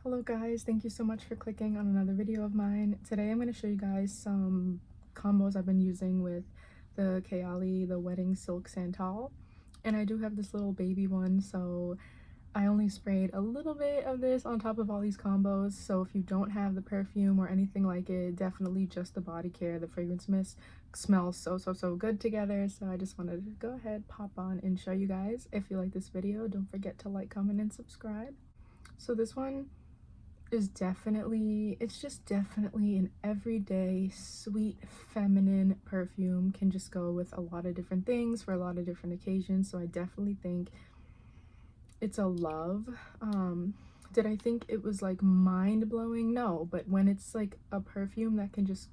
Hello guys, thank you so much for clicking on another video of mine. Today I'm going to show you guys some combos I've been using with the Kayali, the Wedding Silk Santal. And I do have this little baby one, so I only sprayed a little bit of this on top of all these combos. So if you don't have the perfume or anything like it, definitely just the body care, the fragrance mist smells so good together. So I just wanted to go ahead, pop on and show you guys. If you like this video, don't forget to like, comment, and subscribe. So this one is it's just definitely an everyday sweet feminine perfume. Can just go with a lot of different things for a lot of different occasions, so I definitely think it's a love. Did I think it was like mind-blowing? No, but when it's like a perfume that can just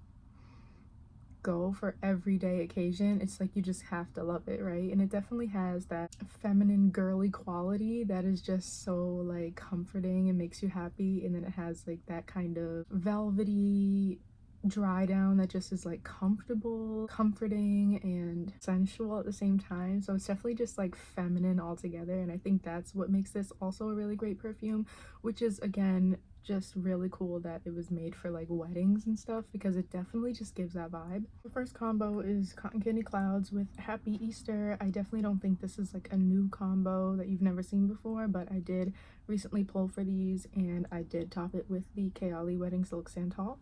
go for everyday occasion, it's like you just have to love it, right? And it definitely has that feminine girly quality that is just so like comforting and makes you happy. And then it has like that kind of velvety dry down that just is like comfortable, comforting, and sensual at the same time. So it's definitely just like feminine altogether, and I think that's what makes this also a really great perfume, which is again just really cool that it was made for like weddings and stuff, because it definitely just gives that vibe. The first combo is Cotton Candy Clouds with Happy Easter. I definitely don't think this is like a new combo that you've never seen before, but I did recently pull for these and I did top it with the Kayali Wedding Silk Santal.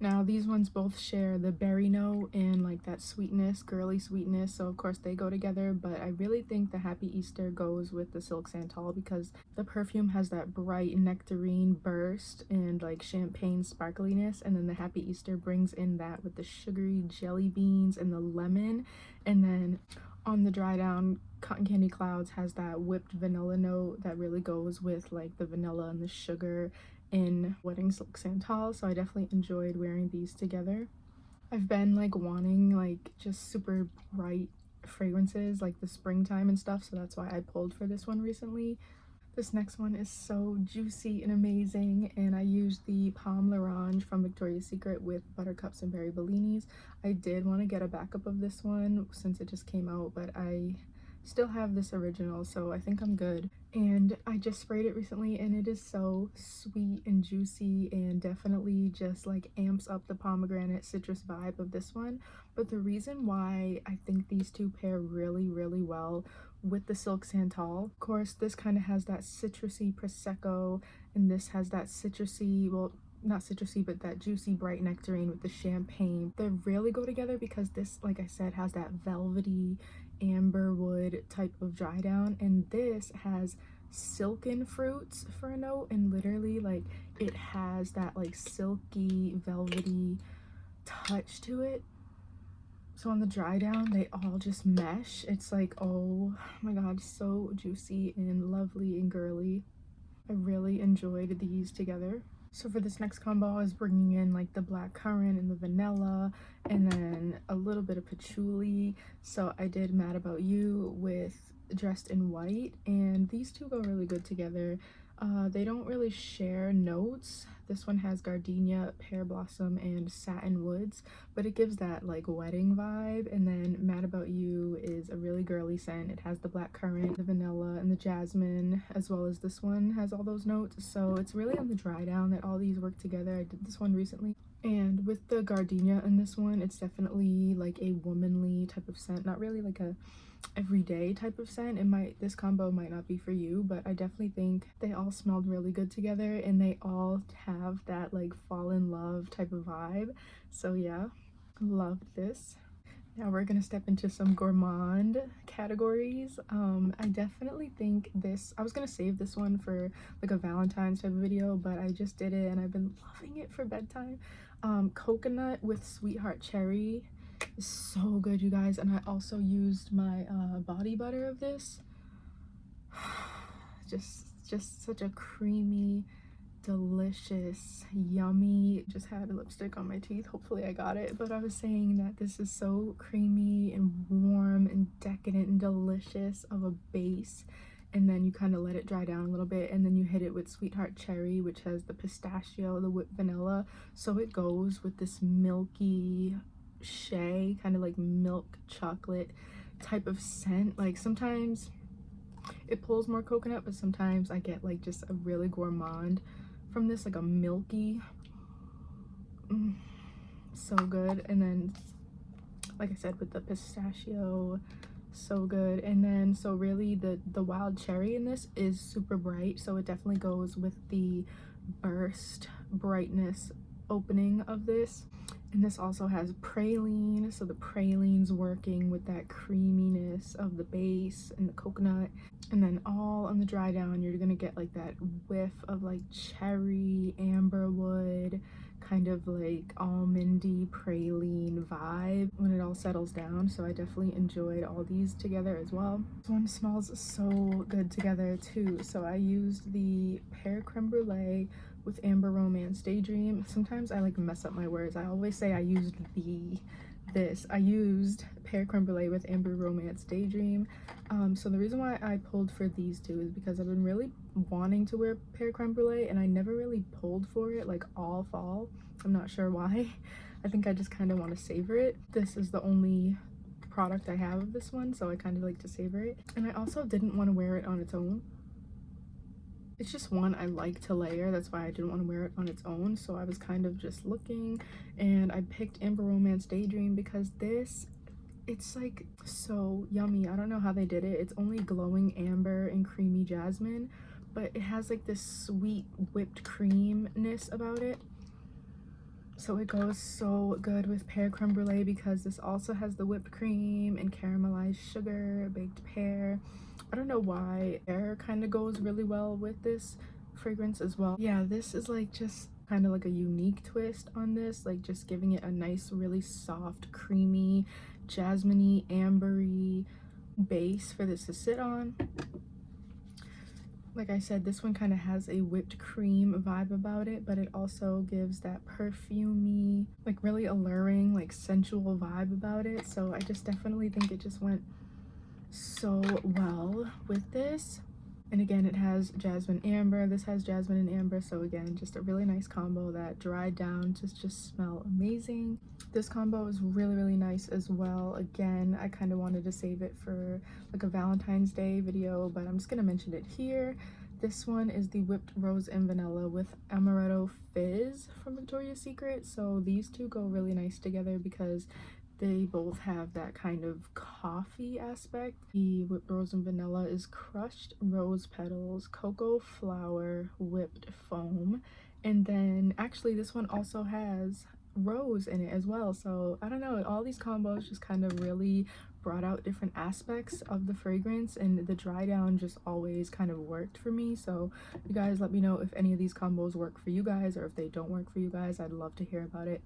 Now these ones both share the berry note and like that sweetness, girly sweetness, so of course they go together, but I really think the Happy Easter goes with the Silk Santal because the perfume has that bright nectarine burst and like champagne sparkliness, and then the Happy Easter brings in that with the sugary jelly beans and the lemon. And then on the dry down, Cotton Candy Clouds has that whipped vanilla note that really goes with like the vanilla and the sugar in Wedding Silk Santal, so I definitely enjoyed wearing these together. I've been like wanting like just super bright fragrances like the springtime and stuff, so that's why I pulled for this one recently. This next one is so juicy and amazing, and I used the Pomme Laange from Victoria's Secret with Buttercups and Berry Bellinis. I did want to get a backup of this one since it just came out, but I still have this original, so I think I'm good. And I just sprayed it recently and it is so sweet and juicy and definitely just like amps up the pomegranate citrus vibe of this one. But the reason why I think these two pair really well with the Silk Santal, of course this kind of has that citrusy prosecco, and this has that citrusy, well, not citrusy, but that juicy bright nectarine with the champagne. They really go together because this, like I said, has that velvety amberwood type of dry down, and this has silken fruits for a note, and literally like it has that like silky velvety touch to it. So on the dry down they all just mesh. It's like, oh my god, so juicy and lovely and girly. I really enjoyed these together. So for this next combo, I was bringing in like the black currant and the vanilla, and then a little bit of patchouli. So I did Mad About You with Dressin White, and these two go really good together. They don't really share notes. This one has gardenia, pear blossom, and satin woods, but it gives that like wedding vibe. And then Mad About You is a really girly scent. It has the black currant, the vanilla, and the jasmine, as well as this one has all those notes. So it's really on the dry down that all these work together. I did this one recently, and with the gardenia in this one, it's definitely like a womanly type of scent, not really like a everyday type of scent. This combo might not be for you, but I definitely think they all smelled really good together, and they all have that like fall in love type of vibe. So yeah, loved this. Now we're gonna step into some gourmand categories. I definitely think this, I was gonna save this one for like a Valentine's type of video, but I just did it and I've been loving it for bedtime. Coconut with Sweetheart Cherry is so good, you guys. And I also used my body butter of this. just such a creamy, delicious, yummy. Just had a lipstick on my teeth, hopefully I got it, but I was saying that this is so creamy and warm and decadent and delicious of a base, and then you kind of let it dry down a little bit, and then you hit it with Sweetheart Cherry, which has the pistachio, the whipped vanilla, so it goes with this milky shea, kind of like milk chocolate type of scent. Like sometimes it pulls more coconut, but sometimes I get like just a really gourmand from this, like a milky, so good. And then like I said, with the pistachio, so good. And then so really the wild cherry in this is super bright, so it definitely goes with the burst brightness opening of this. And this also has praline, so the praline's working with that creaminess of the base and the coconut. And then all on the dry down, you're gonna get like that whiff of like cherry, amberwood, kind of like almondy praline vibe when it all settles down. So I definitely enjoyed all these together as well. This one smells so good together too. So I used the pear creme brulee with Amber Romance Daydream. Sometimes I like mess up my words. I always say I used I used pear creme brulee with Amber Romance Daydream. So the reason why I pulled for these two is because I've been really wanting to wear pear creme brulee and I never really pulled for it like all fall. I'm not sure why. I think I just kind of want to savor it. This is the only product I have of this one, so I kind of like to savor it. And I also didn't want to wear it on its own. It's just one I like to layer, that's why I didn't want to wear it on its own. So I was kind of just looking and I picked Amber Romance Daydream because it's like so yummy. I don't know how they did it. It's only glowing amber and creamy jasmine, but it has like this sweet whipped creamness about it. So it goes so good with pear creme brulee because this also has the whipped cream and caramelized sugar, baked pear. I don't know why. Pear kind of goes really well with this fragrance as well. Yeah, this is like just kind of like a unique twist on this, like just giving it a nice, really soft, creamy, jasmine-y, ambery base for this to sit on. Like I said, this one kind of has a whipped cream vibe about it, but it also gives that perfumey, like really alluring, like sensual vibe about it. So I just definitely think it just went so well with this. And again, it has jasmine amber. This has jasmine and amber. So again, just a really nice combo that dried down to just smell amazing. This combo is really, really nice as well. Again, I kind of wanted to save it for like a Valentine's Day video, but I'm just gonna mention it here. This one is the whipped rose and vanilla with Amaro Fizz from Victoria's Secret. So these two go really nice together because they both have that kind of coffee aspect. The whipped rose and vanilla is crushed rose petals, cocoa flower, whipped foam, and then actually this one also has rose in it as well. So I don't know, all these combos just kind of really brought out different aspects of the fragrance, and the dry down just always kind of worked for me. So you guys let me know if any of these combos work for you guys, or if they don't work for you guys. I'd love to hear about it.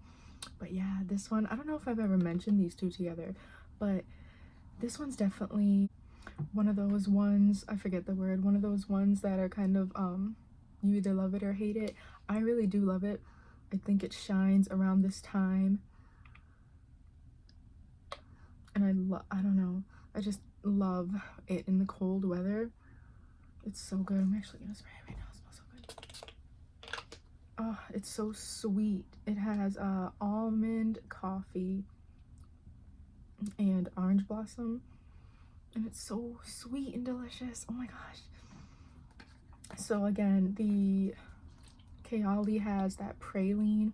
But yeah, this one, I don't know if I've ever mentioned these two together, but this one's definitely one of those ones, I forget the word, one of those ones that are kind of you either love it or hate it. I really do love it. I think it shines around this time, and I don't know, I just love it in the cold weather. It's so good. I'm actually gonna spray it right now. It smells so good. Oh, it's so sweet. It has almond coffee and orange blossom, and it's so sweet and delicious. Oh my gosh. So again, the Kayali has that praline.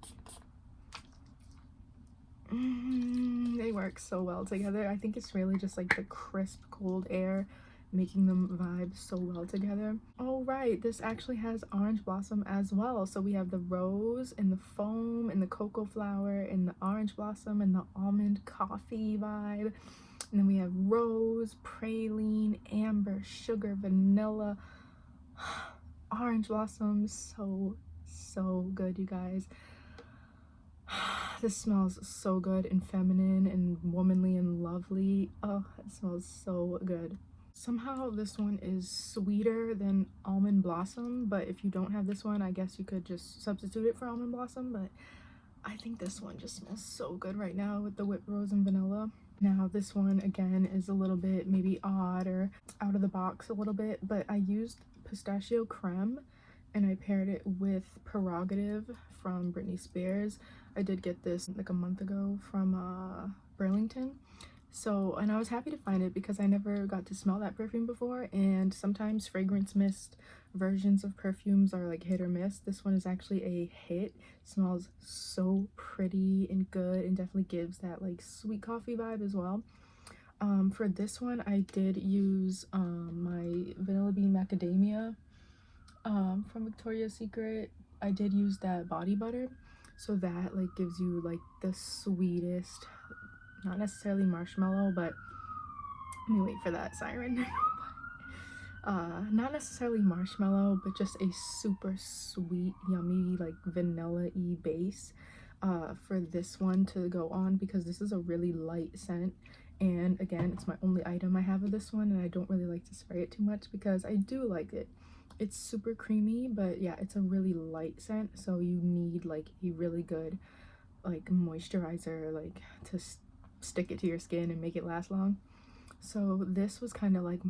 They work so well together. I think it's really just like the crisp cold air making them vibe so well together. Oh right, this actually has orange blossom as well. So we have the rose and the foam and the cocoa flower and the orange blossom and the almond coffee vibe. And then we have rose, praline, amber, sugar, vanilla, orange blossom. So good, you guys. This smells so good and feminine and womanly and lovely. Oh, it smells so good. Somehow this one is sweeter than almond blossom, but if you don't have this one, I guess you could just substitute it for almond blossom. But I think this one just smells so good right now with the whipped rose and vanilla. Now this one again is a little bit maybe odd or out of the box a little bit, but I used pistachio creme and I paired it with Prerogative from Britney Spears. I did get this like a month ago from Burlington. So, and I was happy to find it because I never got to smell that perfume before, and sometimes fragrance mist versions of perfumes are like hit or miss. This one is actually a hit. Smells so pretty and good, and definitely gives that like sweet coffee vibe as well. For this one, I did use my Vanilla Bean Macadamia from Victoria's Secret. I did use that body butter, so that like gives you like the sweetest, not necessarily marshmallow, but let me wait for that siren. Not necessarily marshmallow, but just a super sweet, yummy, like vanilla-y base for this one to go on, because this is a really light scent. And again, it's my only item I have of this one, and I don't really like to spray it too much because I do like it. It's super creamy, but yeah, it's a really light scent, so you need like a really good like moisturizer like to stick it to your skin and make it last long. So this was kind of like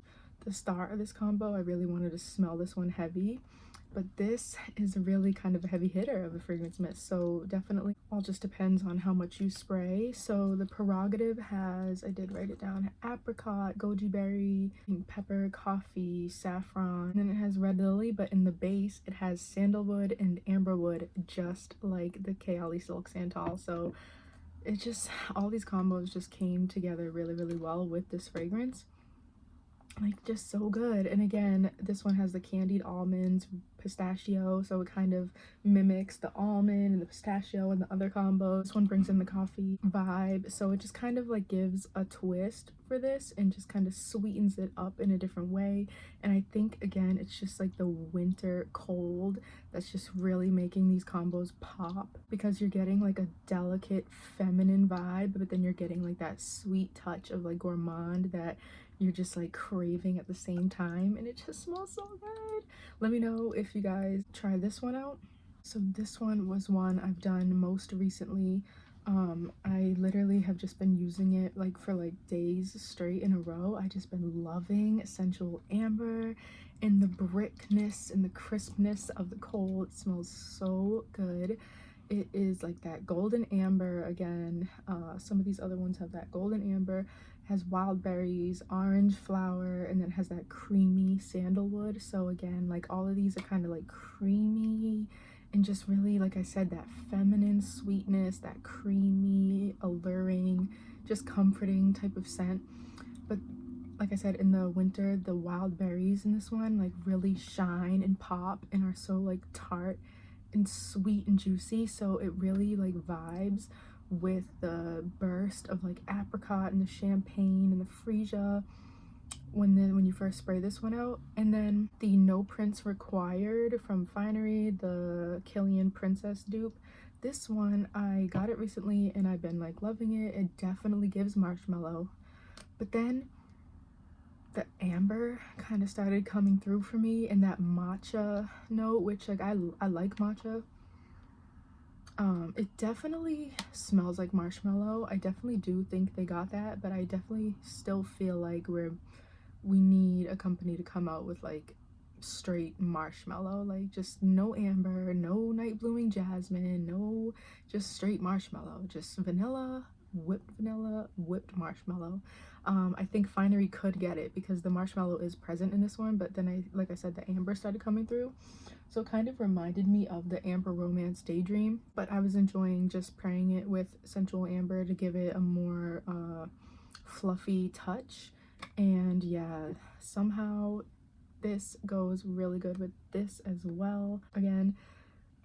the start of this combo. I really wanted to smell this one heavy, but this is really kind of a heavy hitter of a fragrance mist, so definitely all just depends on how much you spray. So the Prerogative has, I did write it down, apricot, goji berry, pepper, coffee, saffron, and then it has red lily, but in the base it has sandalwood and amberwood, just like the Kayali Silk Santal. So it just, all these combos just came together really well with this fragrance, like just so good. And again, this one has the candied almonds, pistachio, so it kind of mimics the almond and the pistachio and the other combos. This one brings in the coffee vibe, so it just kind of like gives a twist for this and just kind of sweetens it up in a different way. And I think again, it's just like the winter cold that's just really making these combos pop, because you're getting like a delicate feminine vibe, but then you're getting like that sweet touch of like gourmand that you're just like craving at the same time, and it just smells so good. Let me know if you guys try this one out. So this one was one I've done most recently. I literally have just been using it like for like days straight in a row. I just been loving Sensual Amber and the brickness and the crispness of the coal. It smells so good. It is like that golden amber again. Some of these other ones have that golden amber, has wild berries, orange flower, and then has that creamy sandalwood. So again, like all of these are kind of like creamy and just really, like I said, that feminine sweetness, that creamy, alluring, just comforting type of scent. But like I said, in the winter, the wild berries in this one like really shine and pop and are so like tart and sweet and juicy, so it really like vibes with the burst of like apricot and the champagne and the freesia when you first spray this one out. And then the No Prince Required from Finery, the Killian Princess dupe, this one I got it recently and I've been like loving it. It definitely gives marshmallow, but then the amber kind of started coming through for me, and that matcha note, which like I like matcha. It definitely smells like marshmallow. I definitely do think they got that, but I definitely still feel like we need a company to come out with like straight marshmallow, like just no amber, no night blooming jasmine, no, just straight marshmallow, just vanilla, whipped marshmallow. I think Finery could get it because the marshmallow is present in this one, but then like I said, the amber started coming through, so it kind of reminded me of the Amber Romance Daydream, but I was enjoying just spraying it with Sensual Amber to give it a more fluffy touch. And yeah, somehow this goes really good with this as well. Again,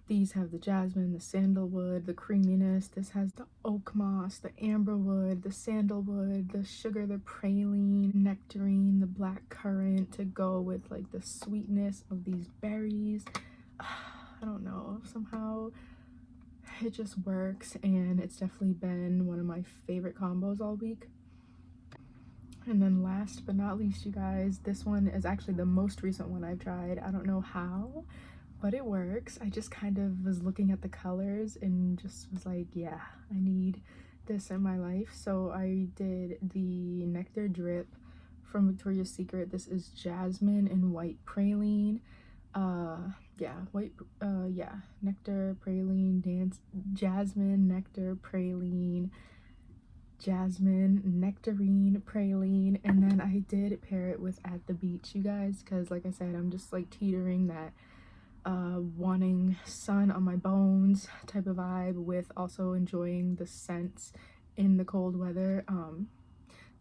these have the jasmine, the sandalwood, the creaminess. This has the oak moss, the amberwood, the sandalwood, the sugar, the praline, nectarine, the black currant to go with like the sweetness of these berries. I don't know, somehow it just works, and it's definitely been one of my favorite combos all week. And then last but not least, you guys, this one is actually the most recent one I've tried. I don't know how, but it works. I just kind of was looking at the colors and just was like, yeah, I need this in my life. So I did the Nectar Drip from Victoria's Secret. This is jasmine and white praline. Nectar, praline, jasmine, nectar, praline, jasmine, nectarine, praline, and then I did pair it with At the Beach, you guys, because like I said, I'm just like teetering that wanting sun on my bones type of vibe with also enjoying the scents in the cold weather.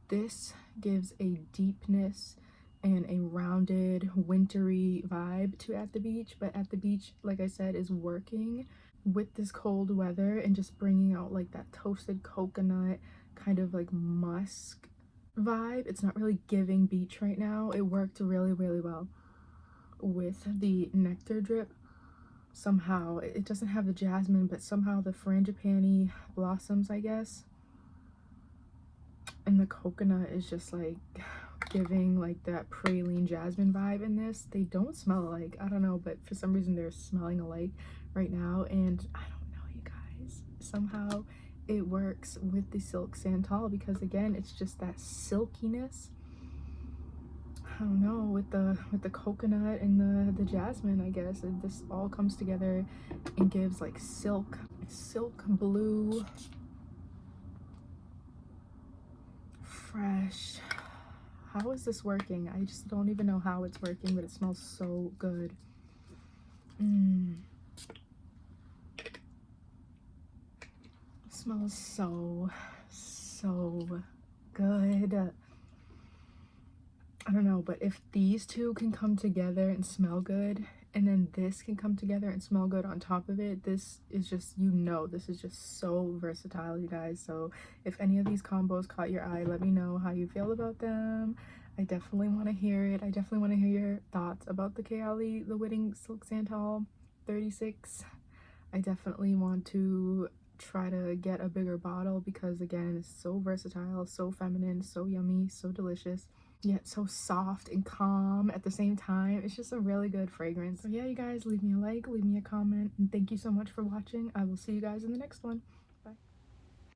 This gives a deepness and a rounded wintry vibe to At the Beach, but At the Beach, like I said, is working with this cold weather and just bringing out like that toasted coconut kind of like musk vibe. It's not really giving beach right now. It worked really well with the Nectar Drip. Somehow it doesn't have the jasmine, but somehow the frangipani blossoms, I guess, and the coconut is just like giving like that praline jasmine vibe in this. They don't smell alike, I don't know, but for some reason they're smelling alike right now, and I don't know, you guys, somehow it works with the silk Santal because again it's just that silkiness. I don't know, with the coconut and the jasmine, I guess this all comes together and gives like silk blue, fresh. How is this working? I just don't even know how it's working, but it smells so good. It smells so good. I don't know, but if these two can come together and smell good, and then this can come together and smell good on top of it, this is just, you know, this is just so versatile, you guys. So if any of these combos caught your eye, let me know how you feel about them. I definitely want to hear it. I definitely want to hear your thoughts about the Kayali, the Wedding Silk Santal 36. I definitely want to try to get a bigger bottle because again, it's so versatile, so feminine, so yummy, so delicious, yet so soft and calm at the same time. It's just a really good fragrance. So yeah, you guys, leave me a like, leave me a comment, and thank you so much for watching. I will see you guys in the next one.